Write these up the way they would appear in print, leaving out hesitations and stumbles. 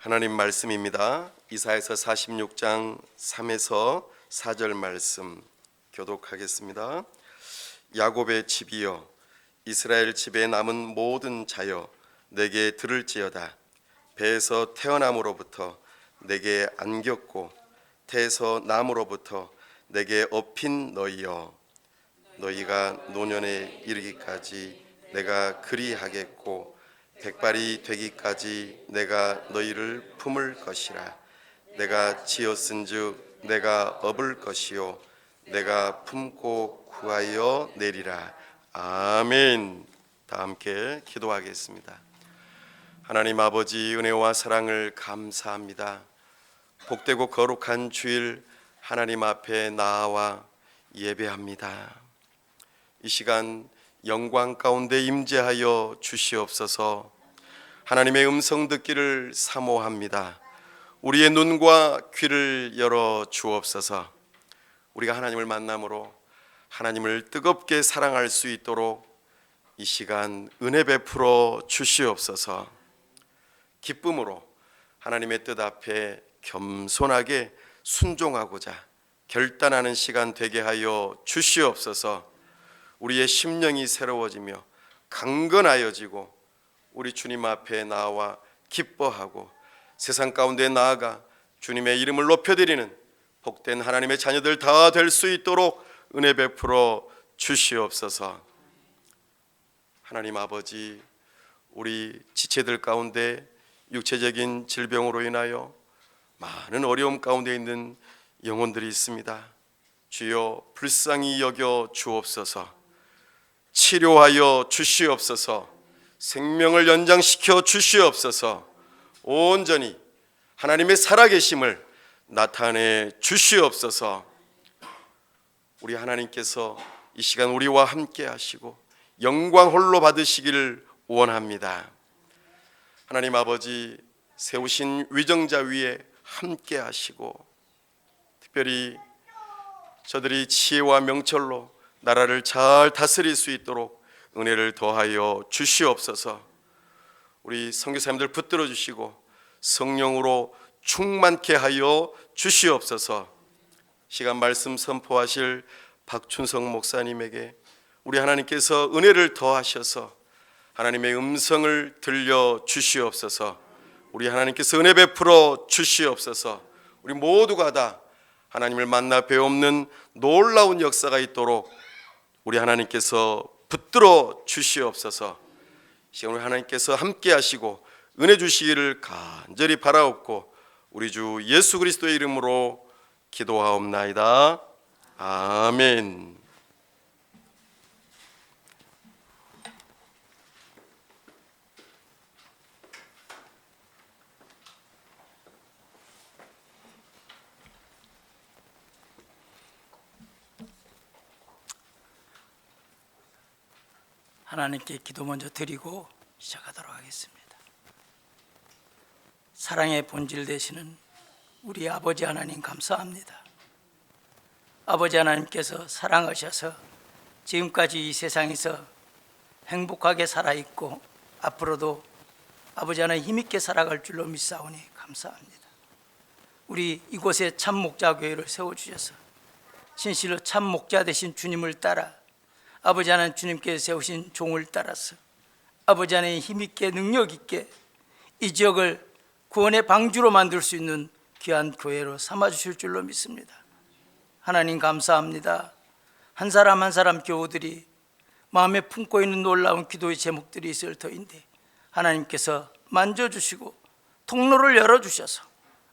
하나님 말씀입니다. 이사야서 46장 3에서 4절 말씀 교독하겠습니다. 야곱의 집이여, 이스라엘 집에 남은 모든 자여, 내게 들을지어다. 배에서 태어남으로부터 내게 안겼고 태에서 남으로부터 내게 업힌 너희여, 너희가 노년에 이르기까지 내가 그리하겠고 백발이 되기까지 내가 너희를 품을 것이라. 내가 지었은즉 내가 업을 것이요 내가 품고 구하여 내리라. 아멘. 다 함께 기도하겠습니다. 하나님 아버지, 은혜와 사랑을 감사합니다. 복되고 거룩한 주일 하나님 앞에 나와 예배합니다. 이 시간 영광 가운데 임재하여 주시옵소서. 하나님의 음성 듣기를 사모합니다. 우리의 눈과 귀를 열어 주옵소서. 우리가 하나님을 만남으로 하나님을 뜨겁게 사랑할 수 있도록 이 시간 은혜 베풀어 주시옵소서. 기쁨으로 하나님의 뜻 앞에 겸손하게 순종하고자 결단하는 시간 되게 하여 주시옵소서. 우리의 심령이 새로워지며 강건하여지고 우리 주님 앞에 나와 기뻐하고 세상 가운데 나아가 주님의 이름을 높여드리는 복된 하나님의 자녀들 다 될 수 있도록 은혜 베풀어 주시옵소서. 하나님 아버지, 우리 지체들 가운데 육체적인 질병으로 인하여 많은 어려움 가운데 있는 영혼들이 있습니다. 주여 불쌍히 여겨 주옵소서. 치료하여 주시옵소서. 생명을 연장시켜 주시옵소서. 온전히 하나님의 살아계심을 나타내 주시옵소서. 우리 하나님께서 이 시간 우리와 함께 하시고 영광 홀로 받으시기를 원합니다. 하나님 아버지, 세우신 위정자 위에 함께 하시고 특별히 저들이 지혜와 명철로 나라를 잘 다스릴 수 있도록 은혜를 더하여 주시옵소서. 우리 선교사님들 붙들어 주시고 성령으로 충만케 하여 주시옵소서. 시간 말씀 선포하실 박춘성 목사님에게 우리 하나님께서 은혜를 더하셔서 하나님의 음성을 들려 주시옵소서. 우리 하나님께서 은혜 베풀어 주시옵소서. 우리 모두가 다 하나님을 만나 배움는 놀라운 역사가 있도록 우리 하나님께서 붙들어 주시옵소서. 시간 우리 하나님께서 함께 하시고 은혜 주시기를 간절히 바라옵고 우리 주 예수 그리스도의 이름으로 기도하옵나이다. 아멘. 하나님께 기도 먼저 드리고 시작하도록 하겠습니다. 사랑의 본질 되시는 우리 아버지 하나님 감사합니다. 아버지 하나님께서 사랑하셔서 지금까지 이 세상에서 행복하게 살아있고 앞으로도 아버지 하나님 힘있게 살아갈 줄로 믿사오니 감사합니다. 우리 이곳에 참 목자교회를 세워주셔서 진실로 참 목자 되신 주님을 따라 아버지 하나님 주님께서 세우신 종을 따라서 아버지 하나님 힘있게 능력있게 이 지역을 구원의 방주로 만들 수 있는 귀한 교회로 삼아주실 줄로 믿습니다. 하나님 감사합니다. 한 사람 한 사람 교우들이 마음에 품고 있는 놀라운 기도의 제목들이 있을 터인데 하나님께서 만져주시고 통로를 열어주셔서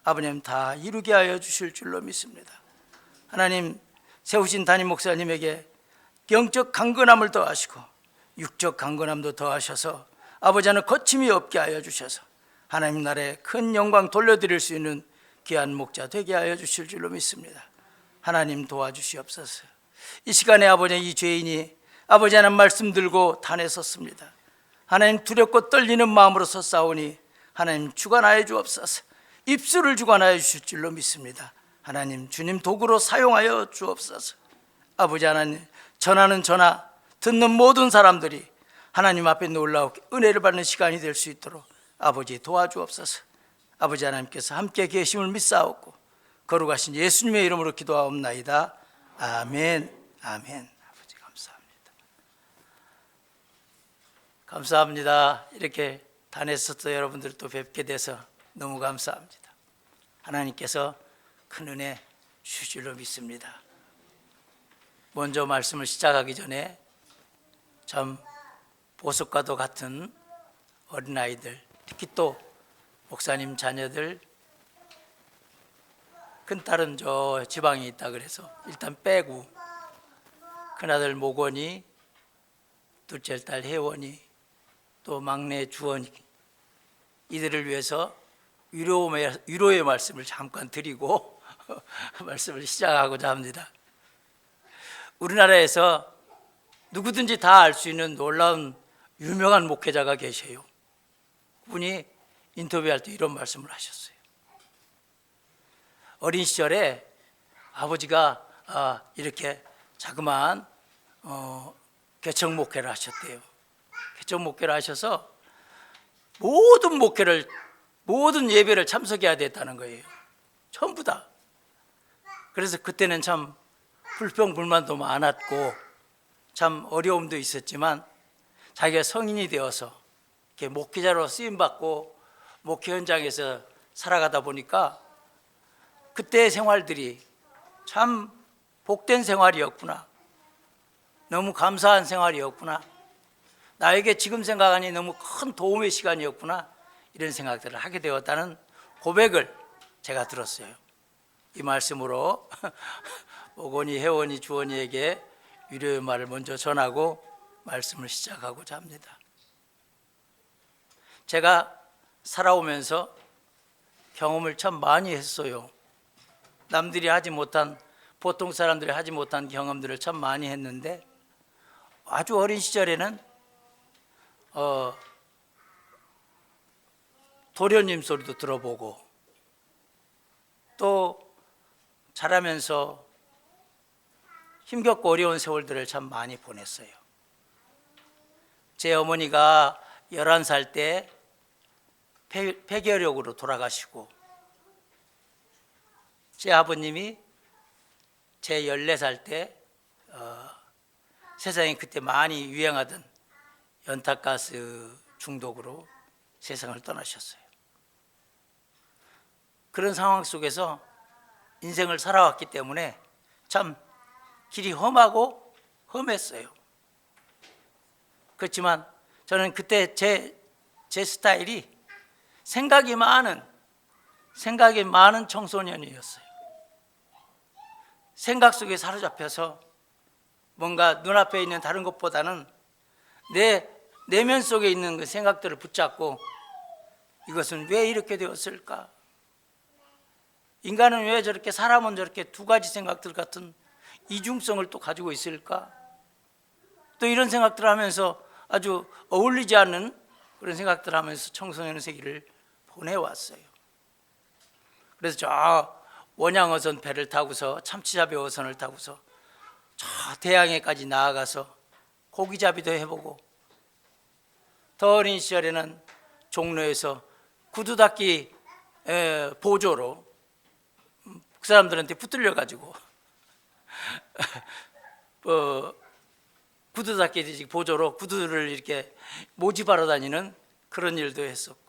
아버님 다 이루게 하여 주실 줄로 믿습니다. 하나님 세우신 담임 목사님에게 영적 강건함을 더하시고 육적 강건함도 더하셔서 아버지 하나님 거침이 없게 하여 주셔서 하나님 나라에 큰 영광 돌려드릴 수 있는 귀한 목자 되게 하여 주실 줄로 믿습니다. 하나님 도와주시옵소서. 이 시간에 아버지 이 죄인이 아버지 하나님 말씀 들고 단에 섰습니다. 하나님 두렵고 떨리는 마음으로 섰사오니 하나님 주관하여 주옵소서. 입술을 주관하여 주실 줄로 믿습니다. 하나님 주님 도구로 사용하여 주옵소서. 아버지 하나님 전하는 전하 듣는 모든 사람들이 하나님 앞에 놀라우게 은혜를 받는 시간이 될 수 있도록 아버지 도와주옵소서. 아버지 하나님께서 함께 계심을 믿사옵고 거룩하신 예수님의 이름으로 기도하옵나이다. 아멘. 아멘. 아버지 감사합니다. 감사합니다. 이렇게 단에서도 여러분들 또 뵙게 돼서 너무 감사합니다. 하나님께서 큰 은혜 주실 줄로 믿습니다. 먼저 말씀을 시작하기 전에 참 보석과도 같은 어린아이들, 특히 또 목사님 자녀들, 큰딸은 저 지방에 있다 그래서 일단 빼고 큰아들 목원이, 둘째 딸 혜원이, 또 막내 주원이, 이들을 위해서 위로의 말씀을 잠깐 드리고 말씀을 시작하고자 합니다. 우리나라에서 누구든지 다 알 수 있는 놀라운 유명한 목회자가 계셔요. 그분이 인터뷰할 때 이런 말씀을 하셨어요. 어린 시절에 아버지가 이렇게 자그마한 개척 목회를 하셨대요. 개척 목회를 하셔서 모든 예배를 참석해야 됐다는 거예요. 전부 다. 그래서 그때는 참 불평불만도 많았고 참 어려움도 있었지만 자기가 성인이 되어서 이렇게 목회자로 쓰임받고 목회 현장에서 살아가다 보니까 그때의 생활들이 참 복된 생활이었구나, 너무 감사한 생활이었구나, 나에게 지금 생각하니 너무 큰 도움의 시간이었구나, 이런 생각들을 하게 되었다는 고백을 제가 들었어요. 이 말씀으로 오건이, 혜원이, 주원이에게 위로의 말을 먼저 전하고 말씀을 시작하고자 합니다. 제가 살아오면서 경험을 참 많이 했어요. 남들이 하지 못한, 보통 사람들이 하지 못한 경험들을 참 많이 했는데, 아주 어린 시절에는 도련님 소리도 들어보고, 또 자라면서 힘겹고 어려운 세월들을 참 많이 보냈어요. 제 어머니가 11살 때 폐결핵으로 돌아가시고, 제 아버님이 제 14살 때 세상에 그때 많이 유행하던 연탄가스 중독으로 세상을 떠나셨어요. 그런 상황 속에서 인생을 살아왔기 때문에 참 길이 험하고 험했어요. 그렇지만 저는 그때 제 스타일이 생각이 많은 청소년이었어요. 생각 속에 사로잡혀서 뭔가 눈앞에 있는 다른 것보다는 내 내면 속에 있는 그 생각들을 붙잡고, 이것은 왜 이렇게 되었을까? 인간은 왜 저렇게, 사람은 저렇게 두 가지 생각들 같은 이중성을 또 가지고 있을까? 또 이런 생각들을 하면서 아주 어울리지 않는 그런 생각들을 하면서 청소년 세기를 보내왔어요. 그래서 저 원양어선 배를 타고서, 참치잡이 어선을 타고서 저 대양해까지 나아가서 고기잡이도 해보고, 더 어린 시절에는 종로에서 구두 닦기 보조로 그 사람들한테 붙들려 가지고 구두 닦기 보조로 구두를 이렇게 모집하러 다니는 그런 일도 했었고,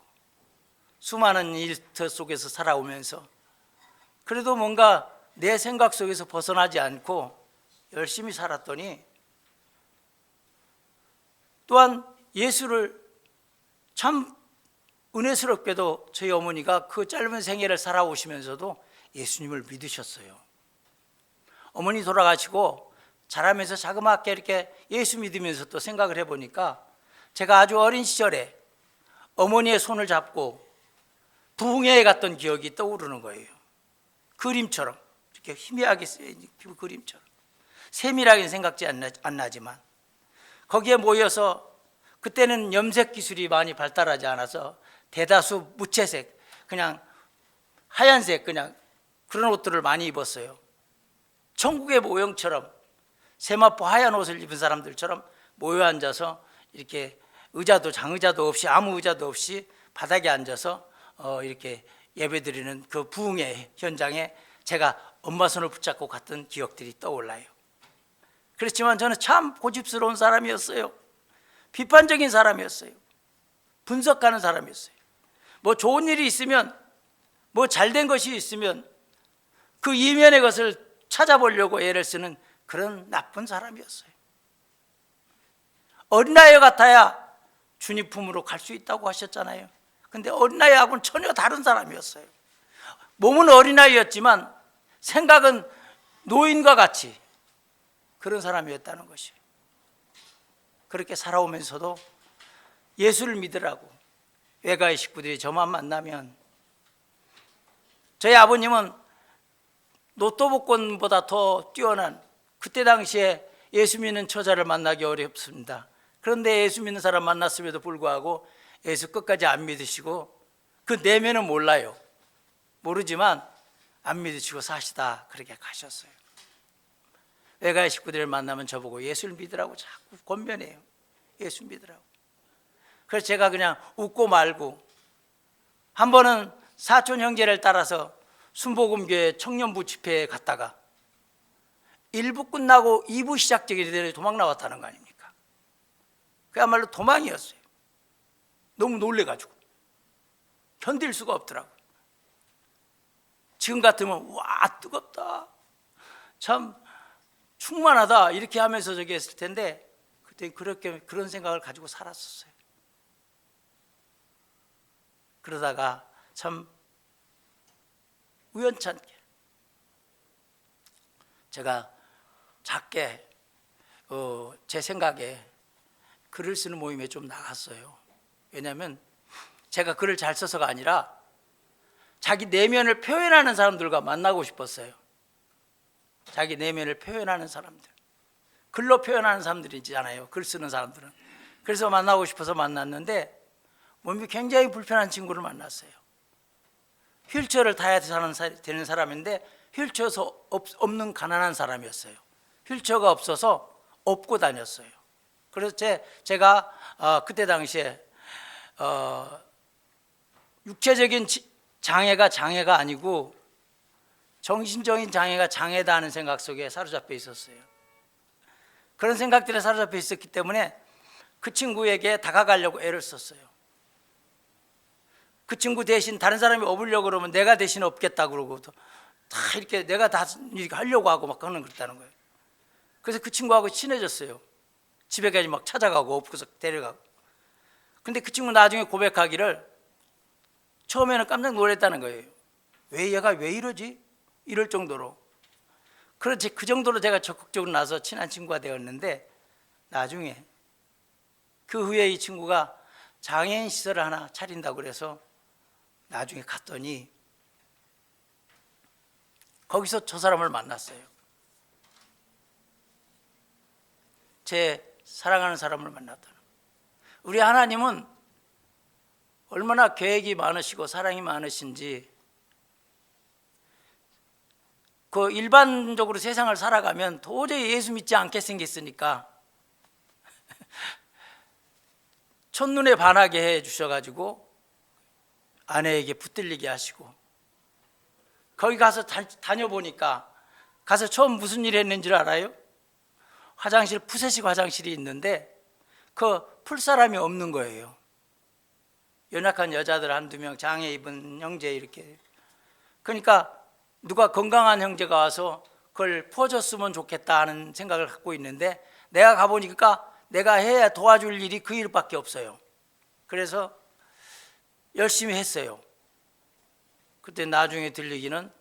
수많은 일터 속에서 살아오면서 그래도 뭔가 내 생각 속에서 벗어나지 않고 열심히 살았더니, 또한 예수를 참 은혜스럽게도 저희 어머니가 그 짧은 생애를 살아오시면서도 예수님을 믿으셨어요. 어머니 돌아가시고 자라면서 자그맣게 이렇게 예수 믿으면서 또 생각을 해보니까, 제가 아주 어린 시절에 어머니의 손을 잡고 부흥회에 갔던 기억이 떠오르는 거예요. 그림처럼, 이렇게 희미하게 쓰여있는 그림처럼, 세밀하게 생각지 안 나지만 거기에 모여서, 그때는 염색 기술이 많이 발달하지 않아서 대다수 무채색, 그냥 하얀색, 그냥 그런 옷들을 많이 입었어요. 천국의 모형처럼 세마포 하얀 옷을 입은 사람들처럼 모여 앉아서 이렇게 의자도, 장의자도 없이, 아무 의자도 없이 바닥에 앉아서 이렇게 예배드리는 그 부흥의 현장에 제가 엄마 손을 붙잡고 갔던 기억들이 떠올라요. 그렇지만 저는 참 고집스러운 사람이었어요. 비판적인 사람이었어요. 분석하는 사람이었어요. 뭐 좋은 일이 있으면, 뭐 잘된 것이 있으면 그 이면의 것을 찾아보려고 애를 쓰는 그런 나쁜 사람이었어요. 어린아이 같아야 주님 품으로 갈 수 있다고 하셨잖아요. 근데 어린아이하고는 전혀 다른 사람이었어요. 몸은 어린아이였지만 생각은 노인과 같이 그런 사람이었다는 것이에요. 그렇게 살아오면서도 예수를 믿으라고 외가의 식구들이 저만 만나면, 저희 아버님은 로또 복권보다 더 뛰어난, 그때 당시에 예수 믿는 처자를 만나기 어렵습니다. 그런데 예수 믿는 사람 만났음에도 불구하고 예수 끝까지 안 믿으시고, 그 내면은 몰라요. 모르지만 안 믿으시고 사시다 그렇게 가셨어요. 외가의 식구들을 만나면 저보고 예수를 믿으라고 자꾸 권면해요. 예수 믿으라고. 그래서 제가 그냥 웃고 말고, 한 번은 사촌 형제를 따라서 순복음교회 청년부 집회에 갔다가 1부 끝나고 2부 시작되기 전에 도망 나왔다는 거 아닙니까? 그야말로 도망이었어요. 너무 놀래가지고 견딜 수가 없더라고요. 지금 같으면 와 뜨겁다, 참 충만하다 이렇게 하면서 저기 했을 텐데, 그때 그런 생각을 가지고 살았었어요. 그러다가 참 우연찮게 제가 작게 제 생각에 글을 쓰는 모임에 좀 나갔어요. 왜냐하면 제가 글을 잘 써서가 아니라 자기 내면을 표현하는 사람들과 만나고 싶었어요. 자기 내면을 표현하는 사람들, 글로 표현하는 사람들이 있잖아요, 글 쓰는 사람들은. 그래서 만나고 싶어서 만났는데 몸이 굉장히 불편한 친구를 만났어요. 휠체어를 타야 되는 사람인데 휠체어가 없는 가난한 사람이었어요. 휠체어가 없어서 업고 다녔어요. 그래서 제가 그때 당시에 육체적인 장애가 아니고 정신적인 장애가 장애다 하는 생각 속에 사로잡혀 있었어요. 그런 생각들에 사로잡혀 있었기 때문에 그 친구에게 다가가려고 애를 썼어요. 그 친구 대신 다른 사람이 업으려고 그러면 내가 대신 업겠다 그러고 다 이렇게 내가 다 이렇게 하려고 하고 막 그랬다는 거예요. 그래서 그 친구하고 친해졌어요. 집에까지 막 찾아가고 업고서 데려가고. 근데 그 친구 나중에 고백하기를, 처음에는 깜짝 놀랐다는 거예요. 왜 얘가 왜 이러지? 이럴 정도로. 그렇지, 그 정도로 제가 적극적으로 나서 친한 친구가 되었는데, 나중에 그 후에 이 친구가 장애인 시설을 하나 차린다고 그래서 나중에 갔더니 거기서 저 사람을 만났어요. 제 사랑하는 사람을 만났다는. 우리 하나님은 얼마나 계획이 많으시고 사랑이 많으신지, 그 일반적으로 세상을 살아가면 도저히 예수 믿지 않게 생겼으니까 첫눈에 반하게 해 주셔가지고 아내에게 붙들리게 하시고, 거기 가서 다녀보니까, 가서 처음 무슨 일 했는지 알아요? 화장실, 푸세식 화장실이 있는데 그 풀 사람이 없는 거예요. 연약한 여자들 한두 명, 장애 입은 형제 이렇게. 그러니까 누가 건강한 형제가 와서 그걸 퍼줬으면 좋겠다 하는 생각을 갖고 있는데, 내가 가보니까 내가 해야 도와줄 일이 그 일밖에 없어요. 그래서 열심히 했어요. 그때 나중에 들리기는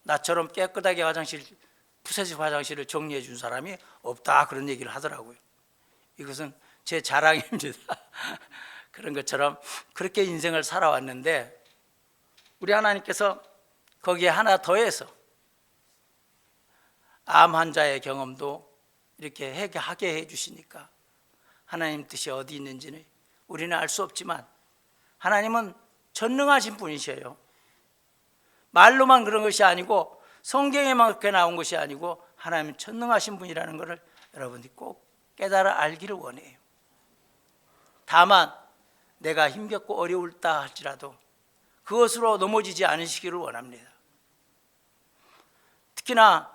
나처럼 깨끗하게 푸세식 화장실을 정리해 준 사람이 없다 그런 얘기를 하더라고요. 이것은 제 자랑입니다. 그런 것처럼 그렇게 인생을 살아왔는데, 우리 하나님께서 거기에 하나 더해서 암 환자의 경험도 이렇게 하게 해 주시니까, 하나님 뜻이 어디 있는지는 우리는 알 수 없지만 하나님은 전능하신 분이셔요. 말로만 그런 것이 아니고 성경에만 그렇게 나온 것이 아니고 하나님은 전능하신 분이라는 것을 여러분들이 꼭 깨달아 알기를 원해요. 다만 내가 힘겹고 어려울다 할지라도 그것으로 넘어지지 않으시기를 원합니다. 특히나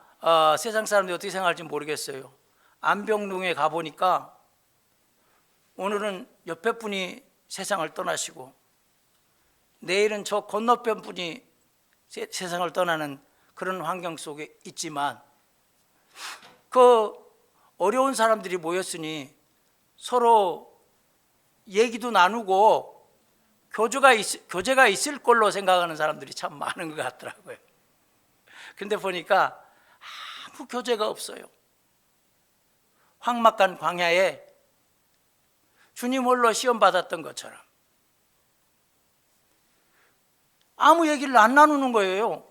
세상 사람들이 어떻게 생각할지 모르겠어요. 안병동에 가보니까 오늘은 옆에 분이 세상을 떠나시고 내일은 저 건너편 분이 세상을 떠나는 그런 환경 속에 있지만, 그 어려운 사람들이 모였으니 서로 얘기도 나누고 교제가 있을 걸로 생각하는 사람들이 참 많은 것 같더라고요. 근데 보니까 아무 교제가 없어요. 황막한 광야에 주님 홀로 시험 받았던 것처럼 아무 얘기를 안 나누는 거예요.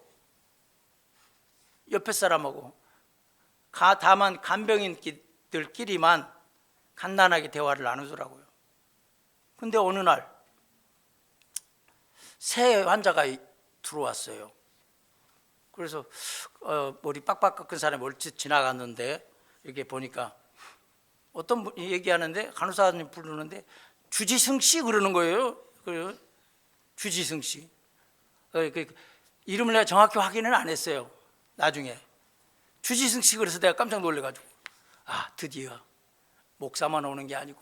옆에 사람하고. 다만 간병인들끼리만 간단하게 대화를 나누더라고요. 근데 어느 날 새 환자가 들어왔어요. 그래서 머리 빡빡 깎은 사람이 얼핏 지나갔는데 이렇게 보니까 어떤 분이 얘기하는데, 간호사님 부르는데 주지승 씨 그러는 거예요. 주지승 씨. 이름을 내가 정확히 확인은 안 했어요. 나중에 주지승 씨 그래서 내가 깜짝 놀래가지고, 드디어 목사만 오는 게 아니고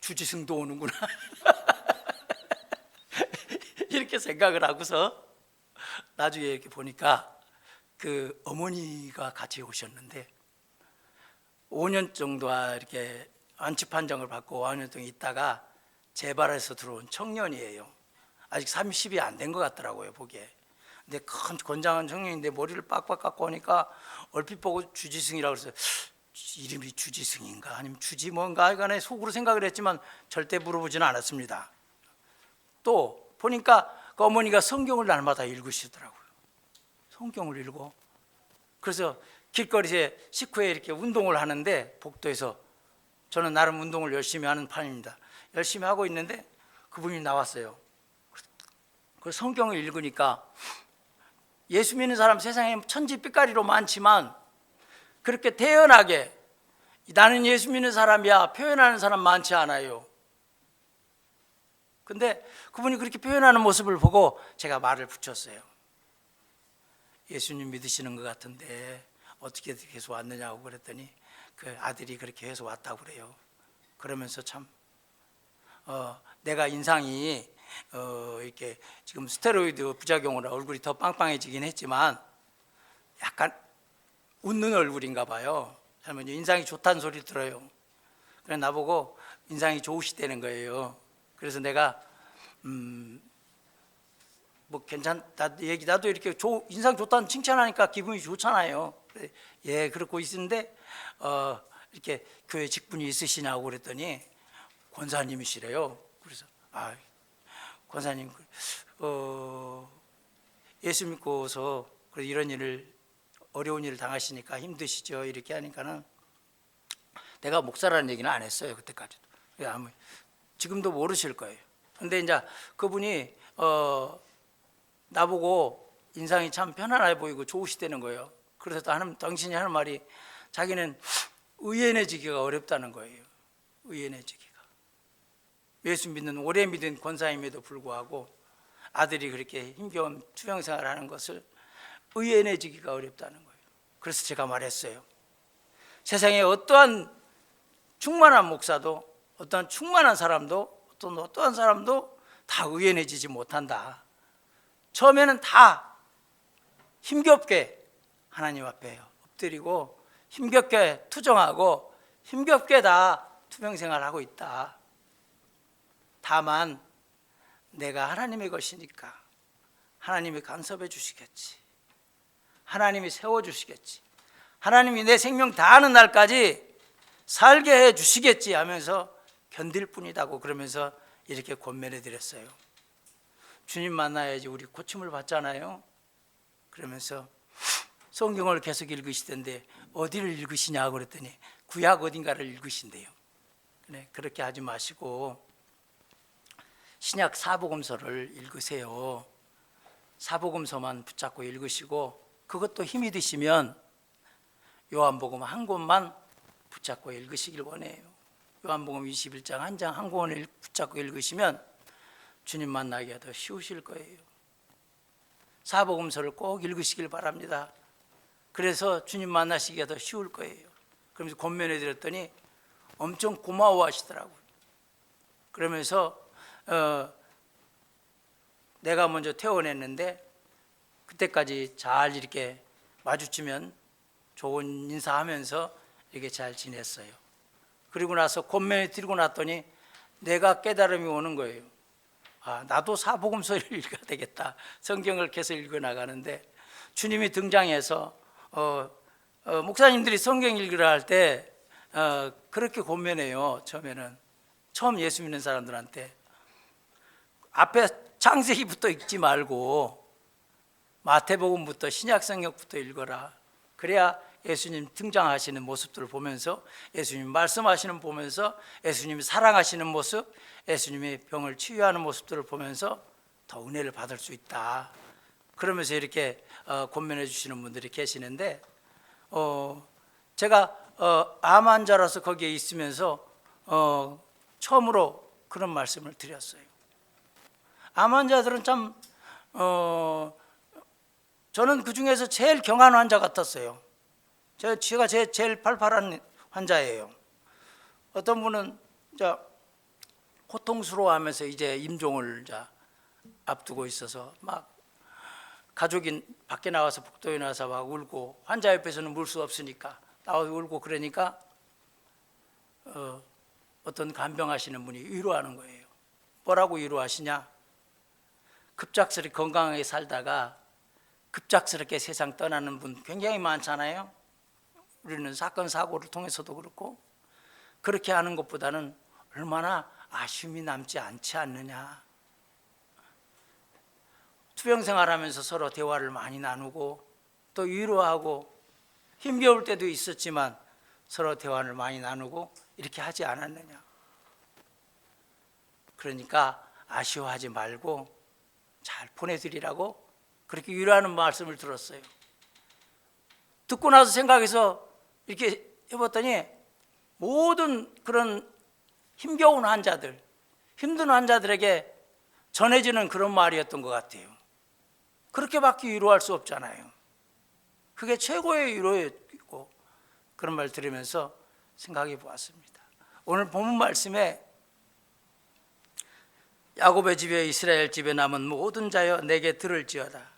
주지승도 오는구나. 이렇게 생각을 하고서 나중에 이렇게 보니까 그 어머니가 같이 오셨는데 5년 정도 이렇게 안치 판정을 받고 5년 동안 있다가 재발해서 들어온 청년이에요. 아직 30이 안 된 것 같더라고요, 보기에. 근데 큰 건장한 청년인데 머리를 빡빡 깎고 오니까 얼핏 보고 주지승이라고 그래서 이름이 주지승인가 아니면 주지 뭔가 하여간에 속으로 생각을 했지만 절대 물어보지는 않았습니다. 또 보니까 그 어머니가 성경을 날마다 읽으시더라고요. 성경을 읽고. 그래서 길거리에 식후에 이렇게 운동을 하는데, 복도에서 저는 나름 운동을 열심히 하는 편입니다. 열심히 하고 있는데 그분이 나왔어요. 그 성경을 읽으니까 예수 믿는 사람 세상에 천지빛깔이로 많지만 그렇게 태연하게 나는 예수 믿는 사람이야 표현하는 사람 많지 않아요. 근데 그분이 그렇게 표현하는 모습을 보고 제가 말을 붙였어요. 예수님 믿으시는 것 같은데 어떻게 해서 왔느냐고 그랬더니 그 아들이 그렇게 해서 왔다고 그래요. 그러면서 참 내가 인상이 이렇게 지금 스테로이드 부작용으로 얼굴이 더 빵빵해지긴 했지만 약간 웃는 얼굴인가 봐요. 할머니 인상이 좋다는 소리 들어요. 그래 나보고 인상이 좋으시다는 거예요. 그래서 내가 뭐 괜찮다 얘기, 나도 이렇게 인상 좋다는 칭찬하니까 기분이 좋잖아요. 그래, 예 그렇고 있는데 이렇게 교회 직분이 있으시냐고 그랬더니 권사님이시래요. 그래서 권사님 예수 믿고서 이런 어려운 일을 당하시니까 힘드시죠 이렇게 하니까는 내가 목사라는 얘기는 안 했어요. 그때까지도. 지금도 모르실 거예요. 근데 이제 그분이 나보고 인상이 참 편안해 보이고 좋으시다는 거예요. 그래서 당신이 하는 말이 자기는 의연해지기가 어렵다는 거예요. 의연해지기가. 예수 믿는 오래 믿은 권사임에도 불구하고 아들이 그렇게 힘겨운 투병 생활을 하는 것을 의연해지기가 어렵다는 거예요. 그래서 제가 말했어요. 세상에 어떠한 충만한 목사도 어떠한 충만한 사람도 어떠한 사람도 다 의연해지지 못한다. 처음에는 다 힘겹게 하나님 앞에 엎드리고 힘겹게 투정하고 힘겹게 다 투병생활을 하고 있다. 다만 내가 하나님의 것이니까 하나님이 간섭해 주시겠지. 하나님이 세워주시겠지. 하나님이 내 생명 다하는 날까지 살게 해 주시겠지 하면서 견딜 뿐이다고 그러면서 이렇게 권면해 드렸어요. 주님 만나야지 우리 고침을 받잖아요. 그러면서 성경을 계속 읽으시던데 어디를 읽으시냐고 그랬더니 구약 어딘가를 읽으신대요. 그렇게 하지 마시고 신약 사복음서를 읽으세요. 사복음서만 붙잡고 읽으시고 그것도 힘이 드시면 요한복음 한 권만 붙잡고 읽으시길 원해요. 요한복음 21장 한 장 한 권을 붙잡고 읽으시면 주님 만나기가 더 쉬우실 거예요. 사복음서를 꼭 읽으시길 바랍니다. 그래서 주님 만나시기가 더 쉬울 거예요. 그러면서 권면해 드렸더니 엄청 고마워하시더라고요. 그러면서 내가 먼저 퇴원했는데 그때까지 잘 이렇게 마주치면 좋은 인사하면서 이렇게 잘 지냈어요. 그리고 나서 권면해 드리고 났더니 내가 깨달음이 오는 거예요. 아, 나도 사복음서를 읽어야 되겠다. 성경을 계속 읽어 나가는데 주님이 등장해서 목사님들이 성경 읽으라 할 때 그렇게 권면해요. 처음 예수 믿는 사람들한테 앞에 창세기부터 읽지 말고 마태복음부터 신약성경부터 읽어라. 그래야 예수님 등장하시는 모습들을 보면서, 예수님 말씀하시는 보면서, 예수님이 사랑하시는 모습, 예수님이 병을 치유하는 모습들을 보면서 더 은혜를 받을 수 있다. 그러면서 이렇게 권면해 주시는 분들이 계시는데, 제가 암 환자라서 거기에 있으면서 처음으로 그런 말씀을 드렸어요. 암 환자들은 참 저는 그 중에서 제일 경한 환자 같았어요. 제가 제일 팔팔한 환자예요. 어떤 분은 고통스러워하면서 이제 임종을 앞두고 있어서 막 가족이 밖에 나와서 복도에 나와서 막 울고, 환자 옆에서는 물 수 없으니까 나와서 울고, 그러니까 어떤 간병하시는 분이 위로하는 거예요. 뭐라고 위로하시냐? 급작스럽게 건강하게 살다가 급작스럽게 세상 떠나는 분 굉장히 많잖아요. 우리는 사건 사고를 통해서도 그렇고, 그렇게 하는 것보다는 얼마나 아쉬움이 남지 않지 않느냐. 투병 생활하면서 서로 대화를 많이 나누고 또 위로하고, 힘겨울 때도 있었지만 서로 대화를 많이 나누고 이렇게 하지 않았느냐. 그러니까 아쉬워하지 말고 잘 보내드리라고 그렇게 위로하는 말씀을 들었어요. 듣고 나서 생각해서 이렇게 해봤더니 모든 그런 힘겨운 환자들, 힘든 환자들에게 전해지는 그런 말이었던 것 같아요. 그렇게밖에 위로할 수 없잖아요. 그게 최고의 위로였고, 그런 말 들으면서 생각해 보았습니다. 오늘 본문 말씀에 야곱의 집에 이스라엘 집에 남은 모든 자여 내게 들을지어다.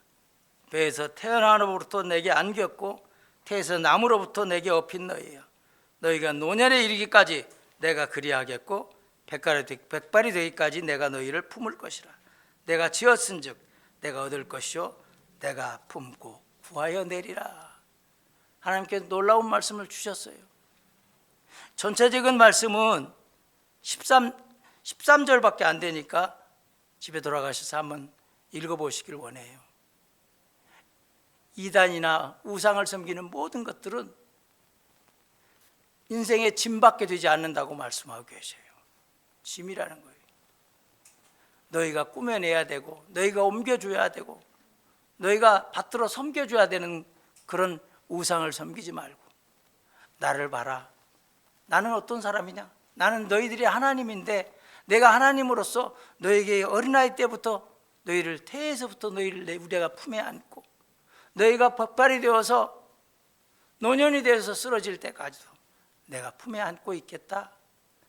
배에서 태어나므로부터 내게 안겼고 태에서 나무로부터 내게 업힌 너희여, 너희가 노년에 이르기까지 내가 그리하겠고 백발이 되기까지 내가 너희를 품을 것이라. 내가 지었은즉 내가 얻을 것이요 내가 품고 구하여 내리라. 하나님께서 놀라운 말씀을 주셨어요. 전체적인 말씀은 13절밖에 안 되니까 집에 돌아가셔서 한번 읽어보시길 원해요. 이단이나 우상을 섬기는 모든 것들은 인생의 짐밖에 되지 않는다고 말씀하고 계셔요. 짐이라는 거예요. 너희가 꾸며내야 되고, 너희가 옮겨줘야 되고, 너희가 받들어 섬겨줘야 되는 그런 우상을 섬기지 말고, 나를 봐라. 나는 어떤 사람이냐? 나는 너희들이 하나님인데, 내가 하나님으로서 너희에게 어린아이 때부터 너희를 태에서부터 너희를 내 우리가 품에 안고, 너희가 백발이 되어서 노년이 되어서 쓰러질 때까지도 내가 품에 안고 있겠다.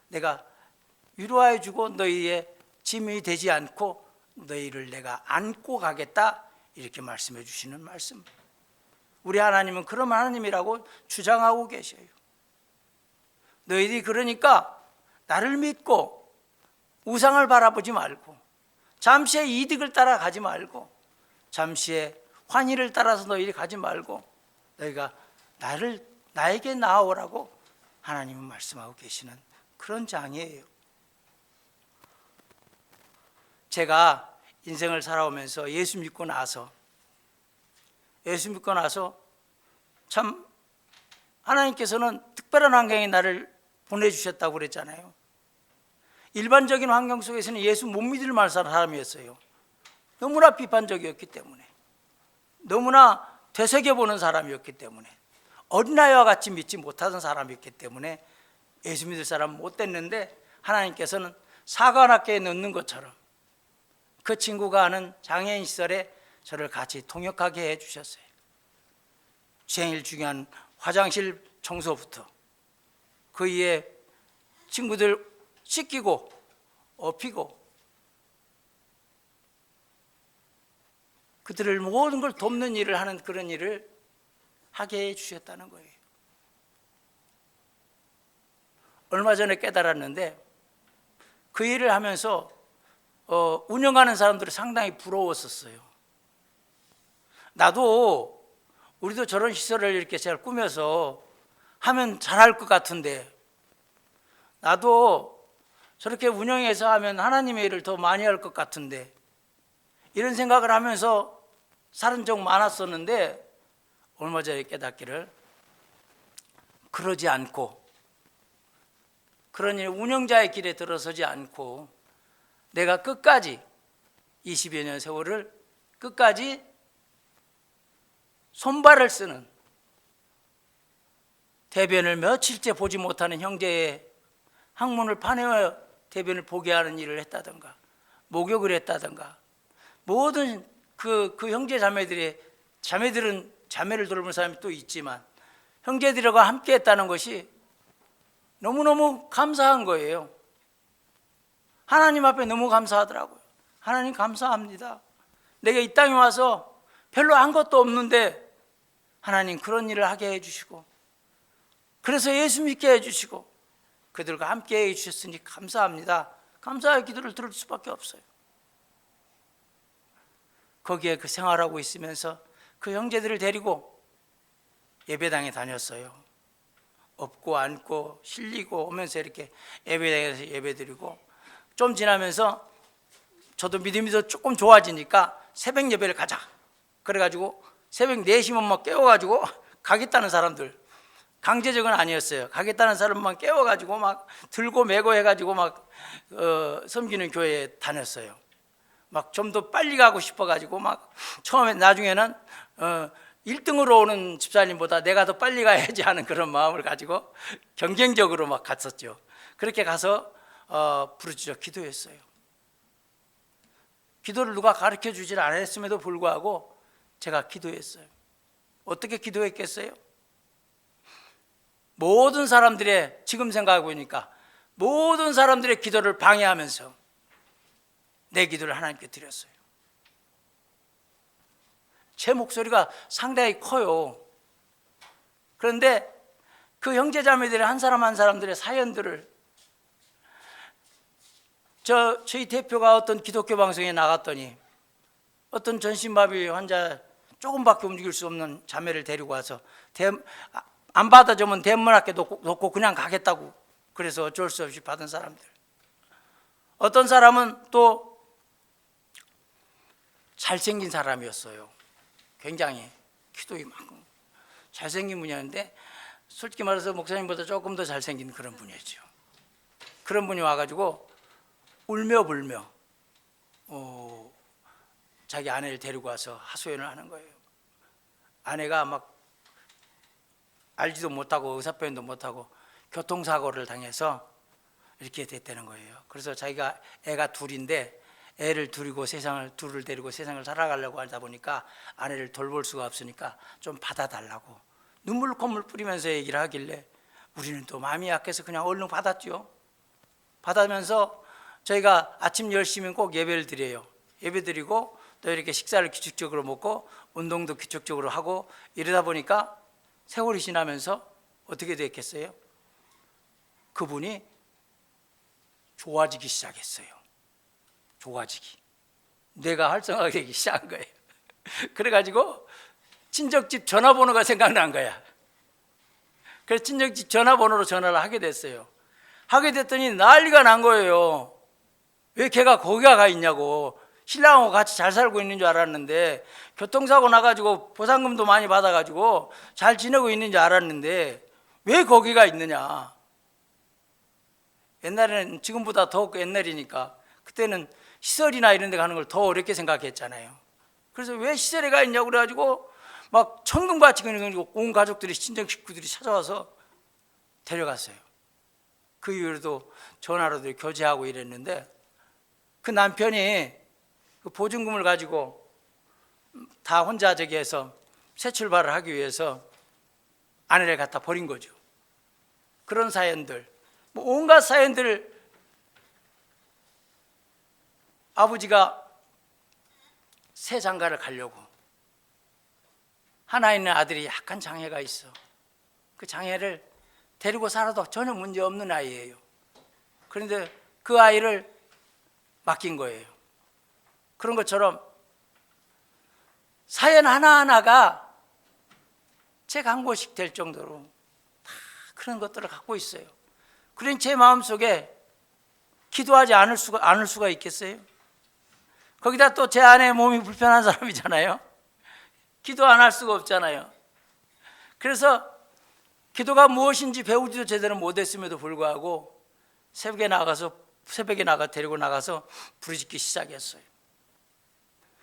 내가 위로하여 주고 너희의 짐이 되지 않고 너희를 내가 안고 가겠다. 이렇게 말씀해 주시는 말씀. 우리 하나님은 그런 하나님이라고 주장하고 계셔요. 너희들이 그러니까 나를 믿고 우상을 바라보지 말고, 잠시의 이득을 따라가지 말고, 잠시의 환희를 따라서 너희들이 가지 말고, 너희가 나에게 나아오라고 하나님은 말씀하고 계시는 그런 장이에요. 제가 인생을 살아오면서 예수 믿고 나서 참 하나님께서는 특별한 환경에 나를 보내주셨다고 그랬잖아요. 일반적인 환경 속에서는 예수 못 믿을 만한 사람이었어요. 너무나 비판적이었기 때문에, 너무나 되새겨보는 사람이었기 때문에, 어린아이와 같이 믿지 못하던 사람이었기 때문에 예수 믿을 사람 못 됐는데, 하나님께서는 사관학교에 넣는 것처럼 그 친구가 하는 장애인 시설에 저를 같이 통역하게 해주셨어요. 제일 중요한 화장실 청소부터 그 이에 친구들 씻기고 업히고 그들을 모든 걸 돕는 일을 하는 그런 일을 하게 해주셨다는 거예요. 얼마 전에 깨달았는데 그 일을 하면서 운영하는 사람들이 상당히 부러웠었어요. 나도 우리도 저런 시설을 이렇게 잘 꾸며서 하면 잘할 것 같은데 나도 저렇게 운영해서 하면 하나님의 일을 더 많이 할 것 같은데 이런 생각을 하면서 살은 적 많았었는데 얼마 전에 깨닫기를 그러지 않고 그런 일 운영자의 길에 들어서지 않고 내가 끝까지 20여 년 세월을 끝까지 손발을 쓰는 대변을 며칠째 보지 못하는 형제의 항문을 파내어 대변을 보게 하는 일을 했다든가 목욕을 했다든가 모든 그 형제 자매들은 자매를 돌보는 사람이 또 있지만 형제들과 함께 했다는 것이 너무너무 감사한 거예요. 하나님 앞에 너무 감사하더라고요. 하나님 감사합니다. 내가 이 땅에 와서 별로 한 것도 없는데 하나님 그런 일을 하게 해주시고 그래서 예수 믿게 해주시고 그들과 함께 해주셨으니 감사합니다. 감사의 기도를 들을 수밖에 없어요. 거기에 그 생활하고 있으면서 그 형제들을 데리고 예배당에 다녔어요. 업고 앉고 실리고 오면서 이렇게 예배당에서 예배드리고 좀 지나면서 저도 믿음이 더 조금 좋아지니까 새벽 예배를 가자 그래가지고 새벽 4시면 막 깨워가지고 가겠다는 사람들 강제적은 아니었어요. 가겠다는 사람만 깨워가지고 막 들고 메고 해가지고 막 섬기는 교회에 다녔어요. 막 좀 더 빨리 가고 싶어가지고 막 처음에 나중에는 1등으로 오는 집사님보다 내가 더 빨리 가야지 하는 그런 마음을 가지고 경쟁적으로 막 갔었죠. 그렇게 가서 부르짖어 기도했어요. 기도를 누가 가르쳐 주질 않았음에도 불구하고 제가 기도했어요. 어떻게 기도했겠어요? 모든 사람들의 지금 생각해 보니까 모든 사람들의 기도를 방해하면서 내 기도를 하나님께 드렸어요. 제 목소리가 상당히 커요. 그런데 그 형제자매들의 한 사람 한 사람들의 사연들을 저희 대표가 어떤 기독교 방송에 나갔더니 어떤 전신마비 환자 조금밖에 움직일 수 없는 자매를 데리고 와서 안 받아주면 대문 앞에 놓고 그냥 가겠다고 그래서 어쩔 수 없이 받은 사람들. 어떤 사람은 또 잘생긴 사람이었어요. 굉장히 키도 이만큼 잘생긴 분이었는데 솔직히 말해서 목사님보다 조금 더 잘생긴 그런 분이었죠. 그런 분이 와가지고 울며 불며 자기 아내를 데리고 와서 하소연을 하는 거예요. 아내가 막 알지도 못하고 의사표현도 못하고 교통사고를 당해서 이렇게 됐다는 거예요. 그래서 자기가 애가 둘인데 애를 둘을 데리고 세상을 살아가려고 하다 보니까 아내를 돌볼 수가 없으니까 좀 받아달라고 눈물 콧물 뿌리면서 얘기를 하길래 우리는 또 마음이 약해서 그냥 얼른 받았죠. 받으면서 저희가 아침 10시면 꼭 예배를 드려요. 예배 드리고 또 이렇게 식사를 규칙적으로 먹고 운동도 규칙적으로 하고 이러다 보니까 세월이 지나면서 어떻게 됐겠어요? 그분이 좋아지기 시작했어요. 좋아지기. 뇌가 활성화되기 시작한 거예요. 그래가지고 친정집 전화번호가 생각난 거야. 그래서 친정집 전화번호로 전화를 하게 됐어요. 하게 됐더니 난리가 난 거예요. 왜 걔가 거기 가 있냐고. 신랑하고 같이 잘 살고 있는 줄 알았는데 교통사고 나가지고 보상금도 많이 받아가지고 잘 지내고 있는 줄 알았는데 왜 거기가 있느냐. 옛날에는 지금보다 더 옛날이니까 그때는 시설이나 이런 데 가는 걸 더 어렵게 생각했잖아요. 그래서 왜 시설에 가 있냐고 그래가지고 막 천금같이 그냥 온 가족들이 친정 식구들이 찾아와서 데려갔어요. 그 이후로도 전화로도 교제하고 이랬는데 그 남편이 그 보증금을 가지고 다 혼자 저기 해서 새 출발을 하기 위해서 아내를 갖다 버린 거죠. 그런 사연들, 뭐 온갖 사연들. 아버지가 새 장가를 가려고, 하나 있는 아들이 약간 장애가 있어. 그 장애를 데리고 살아도 전혀 문제 없는 아이예요. 그런데 그 아이를 맡긴 거예요. 그런 것처럼 사연 하나하나가 제 강보식 될 정도로 다 그런 것들을 갖고 있어요. 그러니 제 마음속에 기도하지 않을 수가 있겠어요? 거기다 또 제 아내 몸이 불편한 사람이잖아요. 기도 안 할 수가 없잖아요. 그래서 기도가 무엇인지 배우지도 제대로 못했음에도 불구하고 새벽에 나가 데리고 나가서 부르짖기 시작했어요.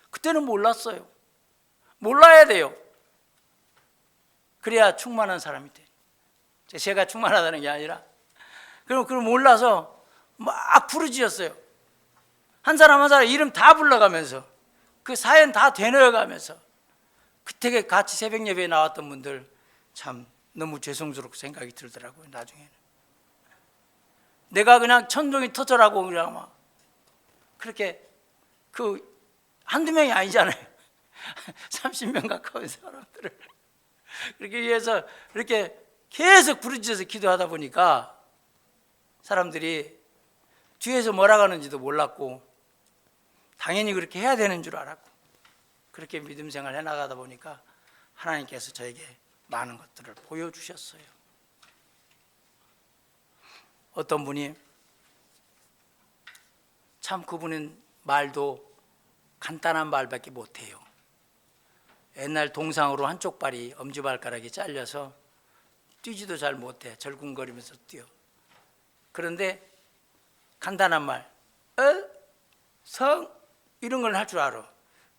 그때는 몰랐어요. 몰라야 돼요. 그래야 충만한 사람이 돼. 제가 충만하다는 게 아니라, 그럼 몰라서 막 부르짖었어요. 한 사람 한 사람 이름 다 불러가면서, 그 사연 다 되뇌어가면서. 그때 같이 새벽 예배에 나왔던 분들 참 너무 죄송스럽고 생각이 들더라고요. 나중에는 내가 그냥 천둥이 터져라고 그냥 막 그렇게, 그 한두 명이 아니잖아요. 30명 가까운 사람들을 그렇게 위해서 이렇게 계속 부르짖어서 기도하다 보니까 사람들이 뒤에서 뭐라 하는지도 몰랐고, 당연히 그렇게 해야 되는 줄 알았고, 그렇게 믿음 생활 해나가다 보니까 하나님께서 저에게 많은 것들을 보여주셨어요. 어떤 분이, 참 그분은 말도 간단한 말밖에 못해요. 옛날 동상으로 한쪽 발이 엄지발가락이 잘려서 뛰지도 잘 못해. 절군거리면서 뛰어. 그런데 간단한 말, 성 이런 걸 할 줄 알아.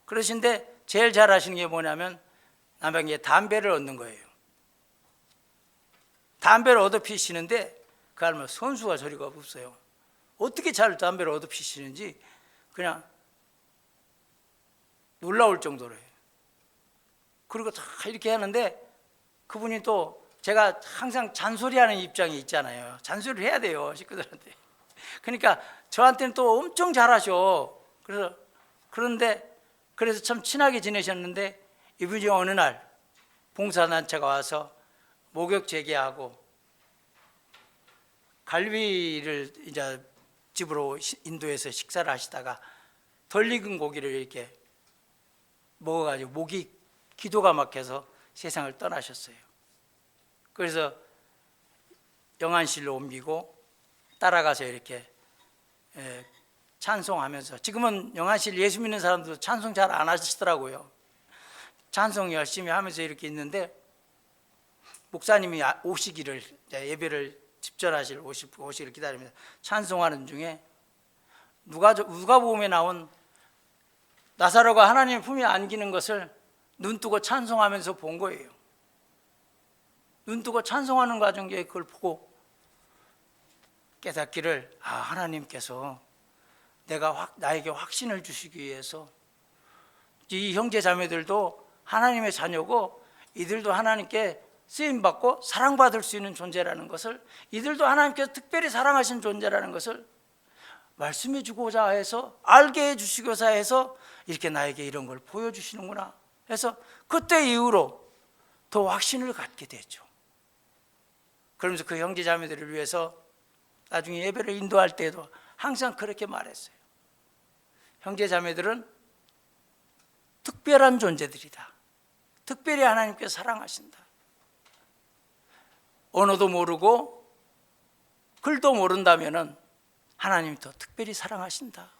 그러신데 제일 잘하시는 게 뭐냐면 남에게 담배를 얻는 거예요. 담배를 얻어 피시는데 그 할머니 선수가 저리가 없어요. 어떻게 잘 담배를 얻어 피시는지 그냥 놀라울 정도로 해요. 그리고 다 이렇게 하는데 그분이 또, 제가 항상 잔소리하는 입장이 있잖아요. 잔소리를 해야 돼요, 식구들한테. 그러니까 저한테는 또 엄청 잘하셔. 그래서 참 친하게 지내셨는데, 이분이 어느 날 봉사단체가 와서 목욕 재개하고 갈비를 이제 집으로 인도해서 식사를 하시다가 덜 익은 고기를 이렇게 먹어가지고 목이 기도가 막혀서 세상을 떠나셨어요. 그래서 영안실로 옮기고 따라가서 이렇게 찬송하면서, 지금은 영안실 예수 믿는 사람도 찬송 잘 안 하시더라고요. 찬송 열심히 하면서 이렇게 있는데, 목사님이 오시기를, 예배를 집전하실 오시기를 기다리면서 찬송하는 중에 누가복음에 나온 나사로가 하나님의 품에 안기는 것을 눈뜨고 찬송하면서 본 거예요. 눈뜨고 찬송하는 과정에 그걸 보고 깨닫기를, 하나님께서 나에게 확신을 주시기 위해서 이 형제 자매들도 하나님의 자녀고, 이들도 하나님께 쓰임받고 사랑받을 수 있는 존재라는 것을, 이들도 하나님께서 특별히 사랑하신 존재라는 것을 말씀해 주고자 해서, 알게 해 주시고자 해서 이렇게 나에게 이런 걸 보여주시는구나 해서 그때 이후로 더 확신을 갖게 됐죠. 그러면서 그 형제 자매들을 위해서 나중에 예배를 인도할 때에도 항상 그렇게 말했어요. 형제 자매들은 특별한 존재들이다. 특별히 하나님께서 사랑하신다. 언어도 모르고 글도 모른다면은 하나님이 더 특별히 사랑하신다.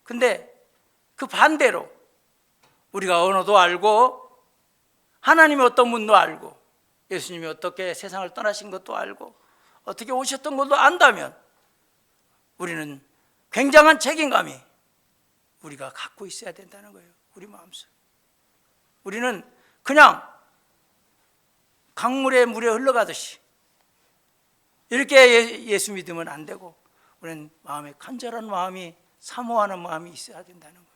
근데 그 반대로 우리가 언어도 알고 하나님의 어떤 분도 알고 예수님이 어떻게 세상을 떠나신 것도 알고 어떻게 오셨던 것도 안다면 우리는 굉장한 책임감이 우리가 갖고 있어야 된다는 거예요. 우리 마음속. 우리는 그냥 강물에 물에 흘러가듯이 이렇게 예수 믿으면 안 되고, 우리는 마음에 간절한 마음이 사모하는 마음이 있어야 된다는 거예요.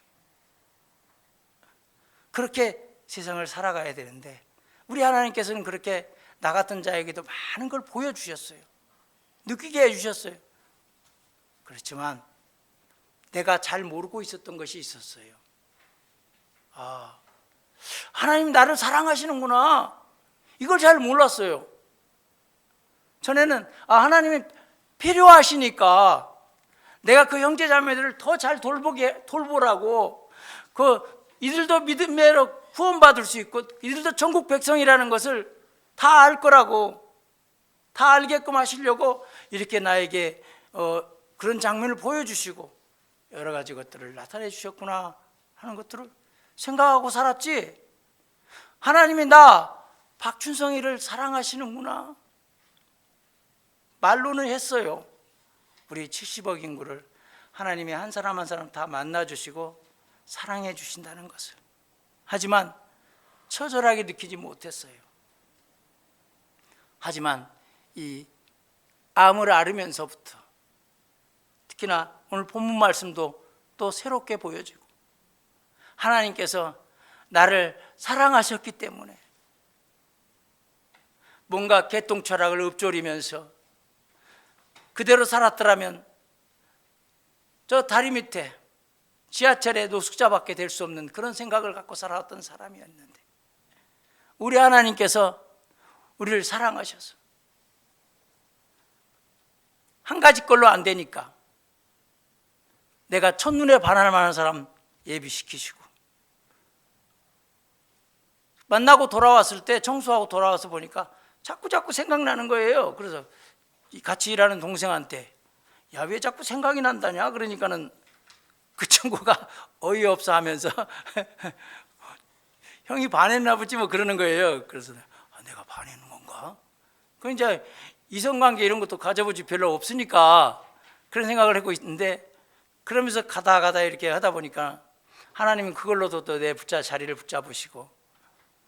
그렇게 세상을 살아가야 되는데 우리 하나님께서는 그렇게 나 같은 자에게도 많은 걸 보여주셨어요. 느끼게 해주셨어요. 그렇지만 내가 잘 모르고 있었던 것이 있었어요. 하나님 나를 사랑하시는구나. 이걸 잘 몰랐어요. 전에는 하나님이 필요하시니까 내가 그 형제 자매들을 더 잘 돌보라고, 이들도 믿음으로 구원받을 수 있고 이들도 전국 백성이라는 것을 다 알 거라고, 다 알게끔 하시려고 이렇게 나에게 그런 장면을 보여주시고 여러 가지 것들을 나타내 주셨구나 하는 것들을 생각하고 살았지, 하나님이 나 박춘성이를 사랑하시는구나 말로는 했어요. 우리 70억 인구를 하나님이 한 사람 한 사람 다 만나주시고 사랑해 주신다는 것을, 하지만 처절하게 느끼지 못했어요. 하지만 이 암을 앓으면서부터 특히나 오늘 본문 말씀도 또 새롭게 보여지고 하나님께서 나를 사랑하셨기 때문에 뭔가 개똥 철학을 읊조리면서 그대로 살았더라면 저 다리 밑에 지하철에 노숙자밖에 될 수 없는 그런 생각을 갖고 살아왔던 사람이었는데 우리 하나님께서 우리를 사랑하셔서 한 가지 걸로 안 되니까 내가 첫눈에 반할 만한 사람 예비시키시고, 만나고 돌아왔을 때 청소하고 돌아와서 보니까 자꾸 생각나는 거예요. 그래서 같이 일하는 동생한테 야, 왜 자꾸 생각이 난다냐? 그러니까는 그 친구가 어이없어 하면서 형이 반했나 보지 뭐 그러는 거예요. 그래서 내가 반했는 건가? 그 이제 이성관계 이런 것도 가져보지 별로 없으니까 그런 생각을 하고 있는데, 그러면서 가다 이렇게 하다 보니까 하나님은 그걸로도 또 내 자리를 붙잡으시고,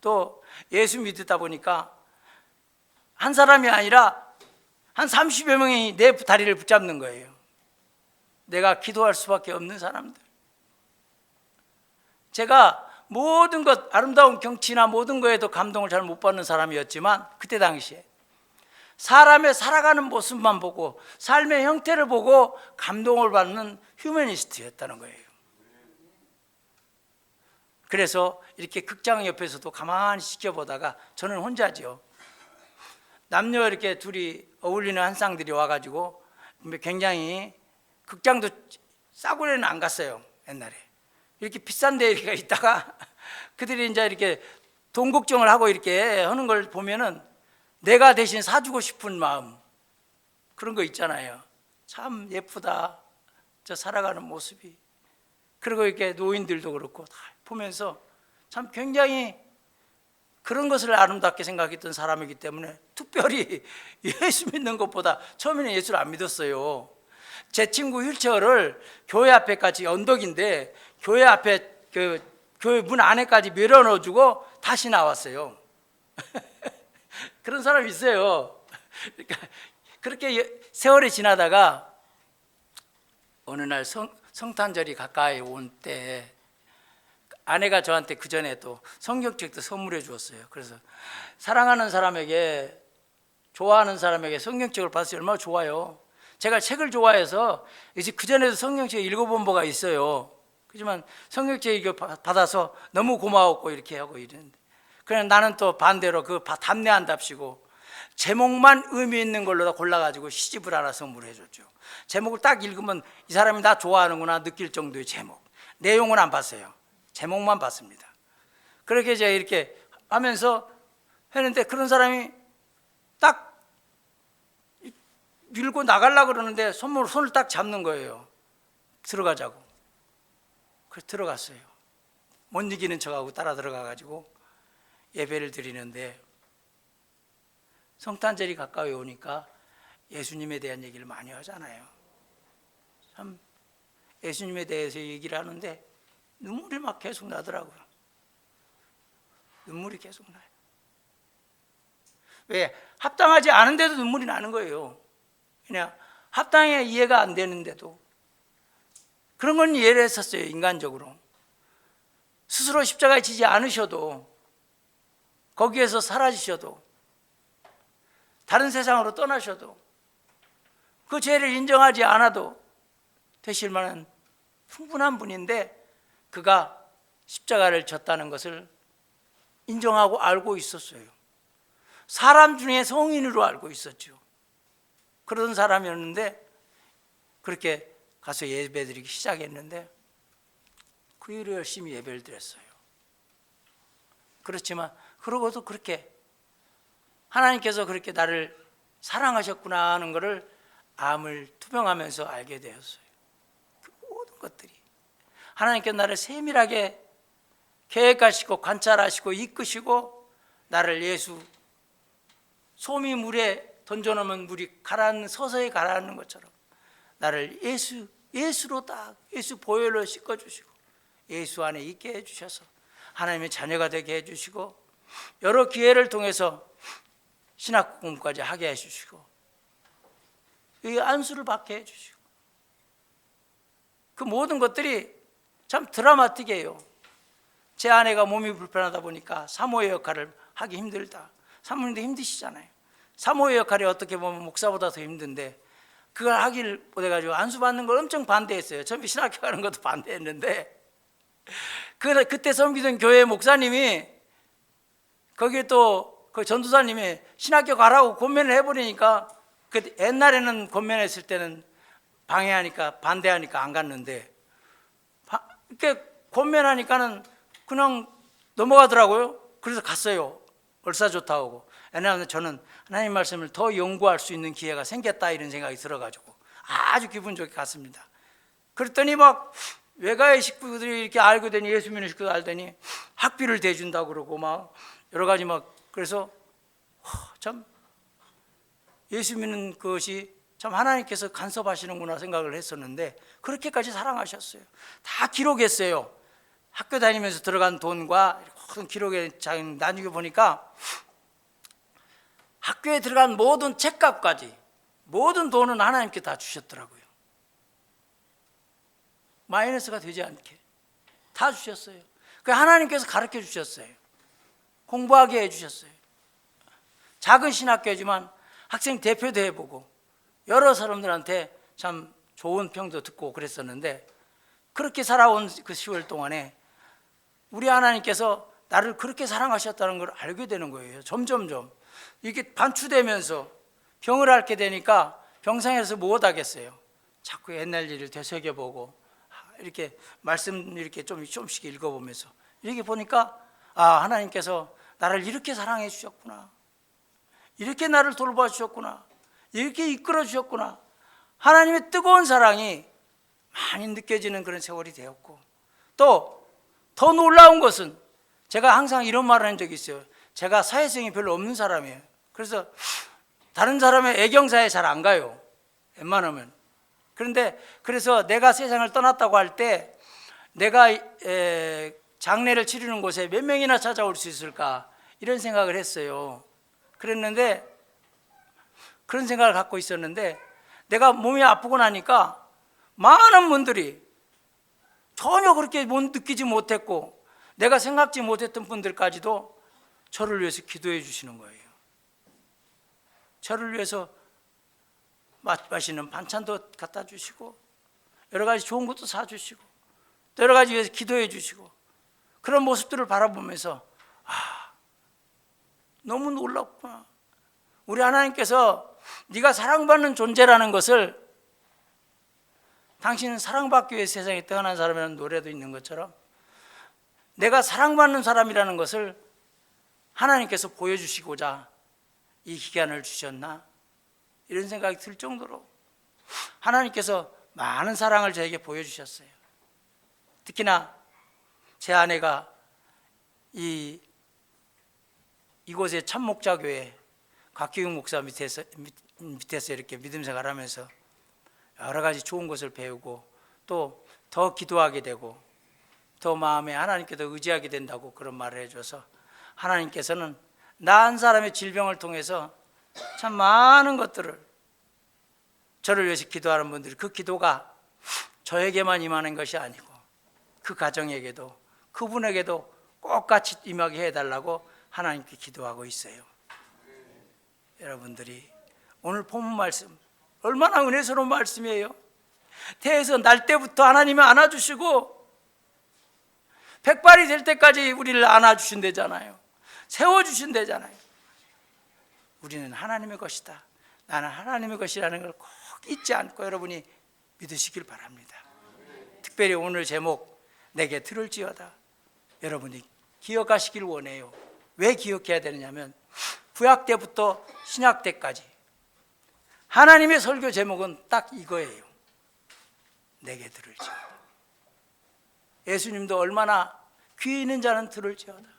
또 예수 믿다 보니까 한 사람이 아니라 한 30여 명이 내 다리를 붙잡는 거예요. 내가 기도할 수밖에 없는 사람들. 제가 모든 것, 아름다운 경치나 모든 거에도 감동을 잘 못 받는 사람이었지만 그때 당시에 사람의 살아가는 모습만 보고 삶의 형태를 보고 감동을 받는 휴머니스트였다는 거예요. 그래서 이렇게 극장 옆에서도 가만히 지켜보다가 저는 혼자죠. 남녀 이렇게 둘이 어울리는 한 쌍들이 와가지고 굉장히, 극장도 싸구려는 안 갔어요 옛날에. 이렇게 비싼 데 이렇게 있다가 그들이 이제 이렇게 돈 걱정을 하고 이렇게 하는 걸 보면은 내가 대신 사주고 싶은 마음, 그런 거 있잖아요. 참 예쁘다 저 살아가는 모습이. 그리고 이렇게 노인들도 그렇고 다 보면서 참 굉장히 그런 것을 아름답게 생각했던 사람이기 때문에 특별히 예수 믿는 것보다 처음에는 예수를 안 믿었어요. 제 친구 휠체어를 교회 앞에까지, 언덕인데 교회 앞에 교회 문 안에까지 밀어 넣어주고 다시 나왔어요. 그런 사람이 있어요. 그러니까 그렇게 세월이 지나다가 어느 날 성탄절이 가까이 온 때 아내가 저한테 그 전에 또 성경책도 선물해 주었어요. 그래서 사랑하는 사람에게, 좋아하는 사람에게 성경책을 받았어요. 얼마나 좋아요. 제가 책을 좋아해서 이제 그 전에도 성경책 읽어본 바가 있어요. 그렇지만 성경책 이거 받아서 너무 고마웠고 이렇게 하고 이랬는데, 그냥 나는 또 반대로 그 답례한답시고 제목만 의미 있는 걸로 골라가지고 시집을 하나 선물해 줬죠. 제목을 딱 읽으면 이 사람이 나 좋아하는구나 느낄 정도의 제목. 내용은 안 봤어요. 제목만 봤습니다. 그렇게 이제 이렇게 하면서 했는데 그런 사람이 딱 밀고 나가려고 그러는데 손을 딱 잡는 거예요. 들어가자고. 그래서 들어갔어요. 못 이기는 척하고 따라 들어가가지고 예배를 드리는데, 성탄절이 가까이 오니까 예수님에 대한 얘기를 많이 하잖아요. 참 예수님에 대해서 얘기를 하는데 눈물이 막 계속 나더라고요. 눈물이 계속 나요. 왜? 합당하지 않은데도 눈물이 나는 거예요. 그냥 합당에 이해가 안 되는데도 그런 건 이해를 했었어요. 인간적으로 스스로 십자가에 지지 않으셔도, 거기에서 사라지셔도, 다른 세상으로 떠나셔도, 그 죄를 인정하지 않아도 되실 만한 충분한 분인데, 그가 십자가를 졌다는 것을 인정하고 알고 있었어요. 사람 중에 성인으로 알고 있었죠. 그런 사람이었는데 그렇게 가서 예배드리기 시작했는데 그 이후로 열심히 예배를 드렸어요. 그렇지만 그러고도 그렇게 하나님께서 그렇게 나를 사랑하셨구나 하는 것을 암을 투병하면서 알게 되었어요. 그 모든 것들이 하나님께서 나를 세밀하게 계획하시고 관찰하시고 이끄시고, 나를 예수 솜이 물에 던져놓으면 물이 서서히 가라앉는 것처럼 나를 예수로 딱, 예수 보혈로 씻어주시고 예수 안에 있게 해주셔서 하나님의 자녀가 되게 해주시고, 여러 기회를 통해서 신학 공부까지 하게 해주시고, 이 안수를 받게 해주시고, 그 모든 것들이 참 드라마틱해요. 제 아내가 몸이 불편하다 보니까 사모의 역할을 하기 힘들다. 사모님도 힘드시잖아요. 사모의 역할이 어떻게 보면 목사보다 더 힘든데, 그걸 하길 못해가지고 안수 받는 걸 엄청 반대했어요. 처음에 신학교 가는 것도 반대했는데, 그때 섬기던 교회 목사님이, 거기에 또 그 전도사님이 신학교 가라고 권면을 해버리니까, 그 옛날에는 권면했을 때는 방해하니까, 반대하니까 안 갔는데, 이렇게 권면하니까는 그냥 넘어가더라고요. 그래서 갔어요. 얼싸 좋다 하고. 왜냐하면 저는 하나님 말씀을 더 연구할 수 있는 기회가 생겼다, 이런 생각이 들어가지고 아주 기분 좋게 갔습니다. 그랬더니 막 외가의 식구들이 이렇게 알고 되니, 예수 믿는 식구들 알더니 학비를 대준다고 그러고 막 여러 가지 막, 그래서 참 예수 믿는 것이 참 하나님께서 간섭하시는구나 생각을 했었는데, 그렇게까지 사랑하셨어요. 다 기록했어요. 학교 다니면서 들어간 돈과 모든 기록에 나중에 보니까 학교에 들어간 모든 책값까지, 모든 돈은 하나님께 다 주셨더라고요. 마이너스가 되지 않게 다 주셨어요. 그 하나님께서 가르쳐 주셨어요. 공부하게 해주셨어요. 작은 신학교지만 학생 대표도 해보고 여러 사람들한테 참 좋은 평도 듣고 그랬었는데, 그렇게 살아온 그 10월 동안에 우리 하나님께서 나를 그렇게 사랑하셨다는 걸 알게 되는 거예요. 점점점 이게 반추되면서 병을 앓게 되니까 병상에서 못하겠어요. 자꾸 옛날 일을 되새겨보고 이렇게 말씀 이렇게 좀씩 읽어보면서 이렇게 보니까, 하나님께서 나를 이렇게 사랑해 주셨구나, 이렇게 나를 돌봐 주셨구나, 이렇게 이끌어 주셨구나. 하나님의 뜨거운 사랑이 많이 느껴지는 그런 세월이 되었고, 또 더 놀라운 것은, 제가 항상 이런 말을 한 적이 있어요. 제가 사회성이 별로 없는 사람이에요. 그래서 다른 사람의 애경사에 잘 안 가요, 웬만하면. 그런데 그래서 내가 세상을 떠났다고 할 때 내가 장례를 치르는 곳에 몇 명이나 찾아올 수 있을까, 이런 생각을 했어요. 그랬는데, 그런 생각을 갖고 있었는데, 내가 몸이 아프고 나니까 많은 분들이 전혀 그렇게 느끼지 못했고 내가 생각지 못했던 분들까지도 저를 위해서 기도해 주시는 거예요. 저를 위해서 맛있는 반찬도 갖다 주시고 여러 가지 좋은 것도 사주시고 또 여러 가지 위해서 기도해 주시고, 그런 모습들을 바라보면서 너무 놀랍구나. 우리 하나님께서 네가 사랑받는 존재라는 것을, 당신은 사랑받기 위해 세상에 태어난 사람이라는 노래도 있는 것처럼 내가 사랑받는 사람이라는 것을 하나님께서 보여주시고자 이 기간을 주셨나, 이런 생각이 들 정도로 하나님께서 많은 사랑을 저에게 보여주셨어요. 특히나 제 아내가 이곳의 참목자교회 곽기웅 목사 밑에서 이렇게 믿음 생활을 하면서 여러 가지 좋은 것을 배우고 또 더 기도하게 되고 더 마음에 하나님께 더 의지하게 된다고 그런 말을 해줘서, 하나님께서는 나 한 사람의 질병을 통해서 참 많은 것들을, 저를 위해서 기도하는 분들이 그 기도가 저에게만 임하는 것이 아니고 그 가정에게도 그분에게도 꼭 같이 임하게 해달라고 하나님께 기도하고 있어요. 여러분들이 오늘 본문 말씀 얼마나 은혜스러운 말씀이에요. 태에서 날 때부터 하나님이 안아주시고 백발이 될 때까지 우리를 안아주신대잖아요. 세워주신대잖아요. 우리는 하나님의 것이다, 나는 하나님의 것이라는 걸 꼭 잊지 않고 여러분이 믿으시길 바랍니다. 특별히 오늘 제목 내게 들을지어다 여러분이 기억하시길 원해요. 왜 기억해야 되느냐면 구약 때부터 신약 때까지 하나님의 설교 제목은 딱 이거예요. 내게 들을지어다. 예수님도 얼마나 귀 있는 자는 들을지어다.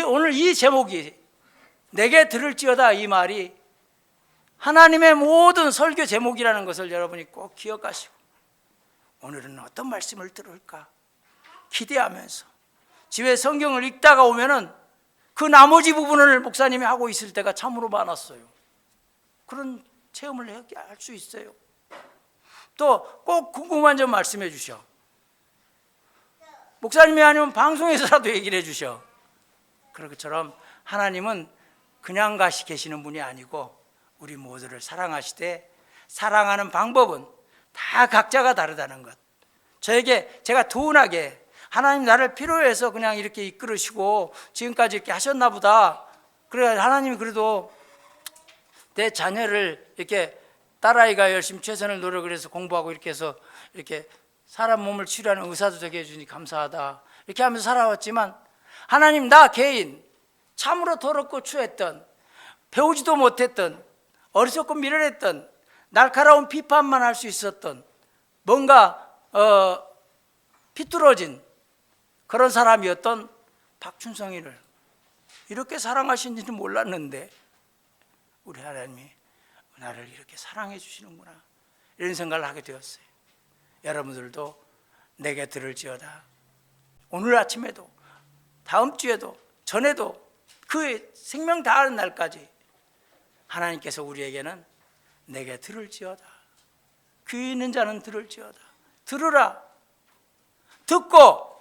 오늘 이 제목이 내게 들을지어다 이 말이 하나님의 모든 설교 제목이라는 것을 여러분이 꼭 기억하시고 오늘은 어떤 말씀을 들을까 기대하면서 집에 성경을 읽다가 오면은 그 나머지 부분을 목사님이 하고 있을 때가 참으로 많았어요. 그런 체험을 할 수 있어요. 또 꼭 궁금한 점 말씀해 주셔. 목사님이 아니면 방송에서라도 얘기를 해 주셔. 그런 것처럼 하나님은 그냥 계시는 분이 아니고 우리 모두를 사랑하시되 사랑하는 방법은 다 각자가 다르다는 것. 제가 둔하게 하나님 나를 필요해서 그냥 이렇게 이끌으시고 지금까지 이렇게 하셨나 보다. 그래 하나님이 그래도 내 자녀를 이렇게 딸아이가 열심히 최선을 노력을 해서 공부하고 이렇게 해서 이렇게 사람 몸을 치료하는 의사도 되게 해주니 감사하다 이렇게 하면서 살아왔지만 하나님 나 개인 참으로 더럽고 추했던 배우지도 못했던 어리석고 미련했던 날카로운 비판만 할 수 있었던 뭔가 비뚤어진 그런 사람이었던 박춘성이를 이렇게 사랑하신지는 몰랐는데 우리 하나님이 나를 이렇게 사랑해 주시는구나 이런 생각을 하게 되었어요. 여러분들도 내게 들을지어다 오늘 아침에도 다음 주에도 전에도 그 생명 다하는 날까지 하나님께서 우리에게는 내게 들을지어다 귀 있는 자는 들을지어다 들으라 듣고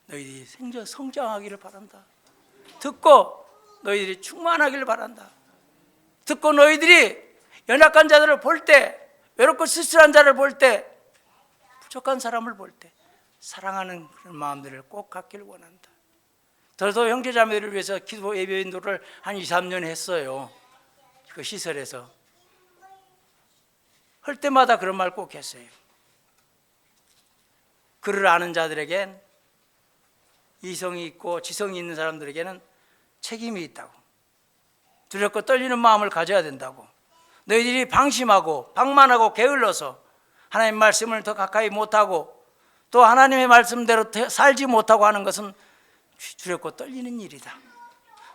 너희들이 성장하기를 바란다 듣고 너희들이 충만하기를 바란다 듣고 너희들이 연약한 자들을 볼 때 외롭고 쓸쓸한 자를 볼 때 부족한 사람을 볼 때 사랑하는 그런 마음들을 꼭 갖기를 원한다. 저도 형제자매들을 위해서 기도 예배 인도를 한 2, 3년 했어요. 그 시설에서 할 때마다 그런 말 꼭 했어요. 그를 아는 자들에겐 이성이 있고 지성이 있는 사람들에게는 책임이 있다고 두렵고 떨리는 마음을 가져야 된다고 너희들이 방심하고 방만하고 게을러서 하나님 말씀을 더 가까이 못하고 또 하나님의 말씀대로 살지 못하고 하는 것은 두렵고 떨리는 일이다.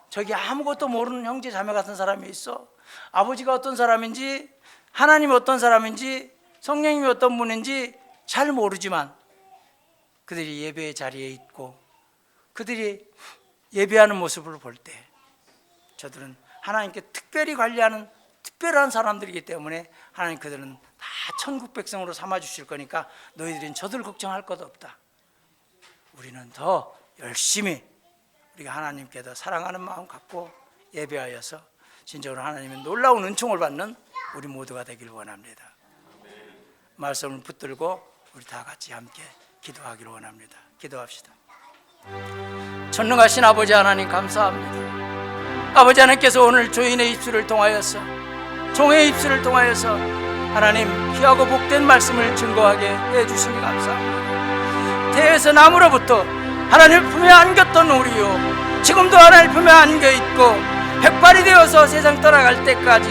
저기 아무것도 모르는 형제 자매 같은 사람이 있어. 아버지가 어떤 사람인지 하나님이 어떤 사람인지 성령님이 어떤 분인지 잘 모르지만 그들이 예배의 자리에 있고 그들이 예배하는 모습을 볼 때 저들은 하나님께 특별히 관리하는 특별한 사람들이기 때문에 하나님 그들은 다 천국 백성으로 삼아주실 거니까 너희들은 저들 걱정할 것 없다. 우리는 더 열심히 우리가 하나님께 더 사랑하는 마음 갖고 예배하여서 진정으로 하나님의 놀라운 은총을 받는 우리 모두가 되길 원합니다. 말씀을 붙들고 우리 다 같이 함께 기도하기를 원합니다. 기도합시다. 전능하신 아버지 하나님 감사합니다. 아버지 하나님께서 오늘 주인의 입술을 통하여서 종의 입술을 통하여서 하나님 귀하고 복된 말씀을 증거하게 해주시니 감사합니다. 태에서 나무로부터 하나님 품에 안겼던 우리요 지금도 하나님 품에 안겨있고 백발이 되어서 세상 떠나갈 때까지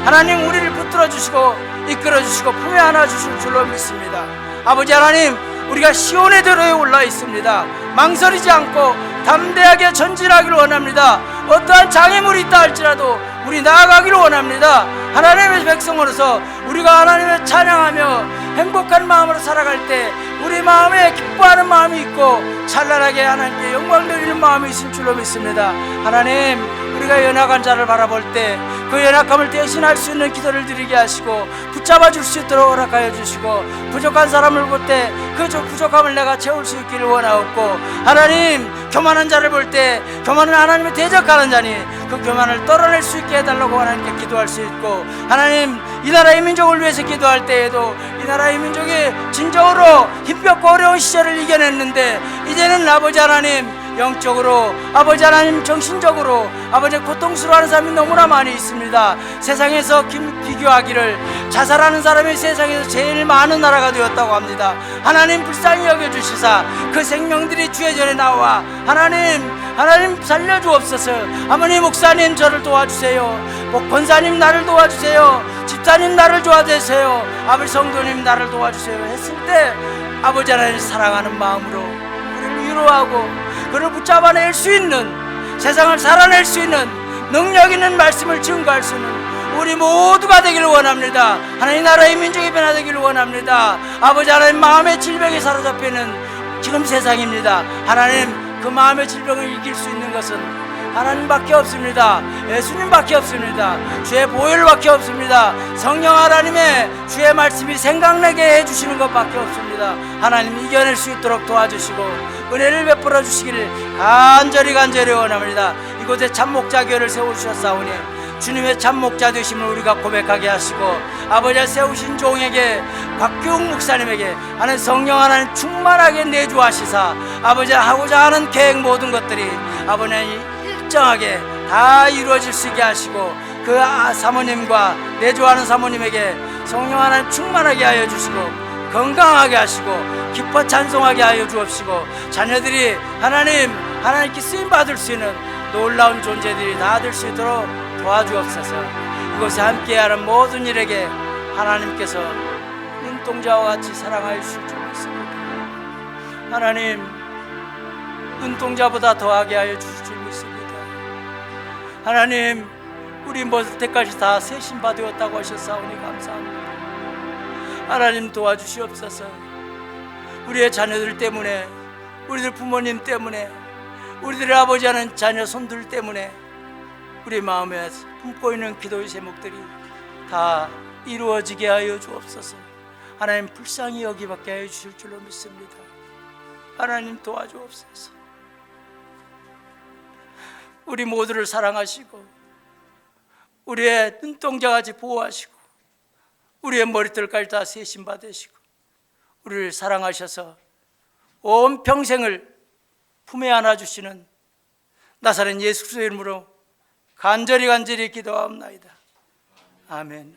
하나님 우리를 붙들어 주시고 이끌어 주시고 품에 안아 주실 줄로 믿습니다. 아버지 하나님 우리가 시온의 대로에 올라 있습니다. 망설이지 않고 담대하게 전진하기를 원합니다. 어떠한 장애물이 있다 할지라도 우리 나아가기를 원합니다. 하나님의 백성으로서 우리가 하나님을 찬양하며 행복한 마음으로 살아갈 때 우리 마음에 기뻐하는 마음이 있고 찬란하게 하나님께 영광 돌리는 마음이 있을 줄로 믿습니다. 하나님 우리가 연약한 자를 바라볼 때 그 연약함을 대신할 수 있는 기도를 드리게 하시고 붙잡아 줄 수 있도록 허락하여 주시고, 부족한 사람을 볼 때 그 부족함을 내가 채울 수 있기를 원하옵고, 하나님 교만한 자를 볼 때 교만은 하나님을 대적하는 자니 그 교만을 떨어낼 수 있게 해달라고 하나님께 기도할 수 있고, 하나님 이 나라의 민족을 위해서 기도할 때에도 이 나라의 민족이 진정으로 힘겹고 어려운 시절을 이겨냈는데 이제는 아버지 하나님 영적으로, 아버지 하나님 정신적으로 아버지 고통스러워하는 사람이 너무나 많이 있습니다. 세상에서 비교하기를 자살하는 사람이 세상에서 제일 많은 나라가 되었다고 합니다. 하나님 불쌍히 여겨주시사 그 생명들이 주의 전에 나와 하나님 살려주옵소서. 아버님 목사님 저를 도와주세요. 권사님 나를 도와주세요. 집사님 나를 도와주세요. 아버지 성도님 나를 도와주세요 했을 때 아버지 하나님 사랑하는 마음으로 그를 위로하고 그를 붙잡아낼 수 있는, 세상을 살아낼 수 있는 능력 있는 말씀을 증거할 수 있는 우리 모두가 되기를 원합니다. 하나님 나라의 민족이 변화되기를 원합니다. 아버지 하나님 마음의 질병에 사로잡히는 지금 세상입니다. 하나님 그 마음의 질병을 이길 수 있는 것은 하나님밖에 없습니다. 예수님밖에 없습니다. 주의 보혈밖에 없습니다. 성령 하나님의 주의 말씀이 생각나게 해주시는 것밖에 없습니다. 하나님 이겨낼 수 있도록 도와주시고 은혜를 베풀어 주시기를 간절히 원합니다. 이곳에 참목자교회를 세우셨사오니 주님의 참목자 되심을 우리가 고백하게 하시고, 아버지가 세우신 종에게 곽기웅 목사님에게 하나님 성령 하나님 충만하게 내주하시사 아버지가 하고자 하는 계획 모든 것들이 아버님 일정하게 다 이루어질 수 있게 하시고, 그 사모님과 내주하는 사모님에게 성령 하나님 충만하게 하여 주시고 건강하게 하시고 기뻐 찬송하게 하여 주옵시고, 자녀들이 하나님께 쓰임받을 수 있는 놀라운 존재들이 다 될 수 있도록 도와주옵소서. 이곳에 함께하는 모든 일에게 하나님께서 눈동자와 같이 사랑하여 주실 줄 믿습니다. 하나님 눈동자보다 더하게 하여 주실 줄 믿습니다. 하나님 우리 모두 때까지 다 세신받았다고 하셨사오니 감사합니다. 하나님 도와주시옵소서. 우리의 자녀들 때문에, 우리들 부모님 때문에, 우리들의 아버지 하는 자녀 손들 때문에 우리 마음에 품고 있는 기도의 제목들이 다 이루어지게 하여 주옵소서. 하나님 불쌍히 여기받게 하여 주실 줄로 믿습니다. 하나님 도와주옵소서. 우리 모두를 사랑하시고 우리의 눈동자같이 보호하시고 우리의 머리털까지 다 세심 받으시고 우리를 사랑하셔서 온 평생을 품에 안아주시는 나사렛 예수 그리스도의 이름으로 간절히 기도하옵나이다. 아멘.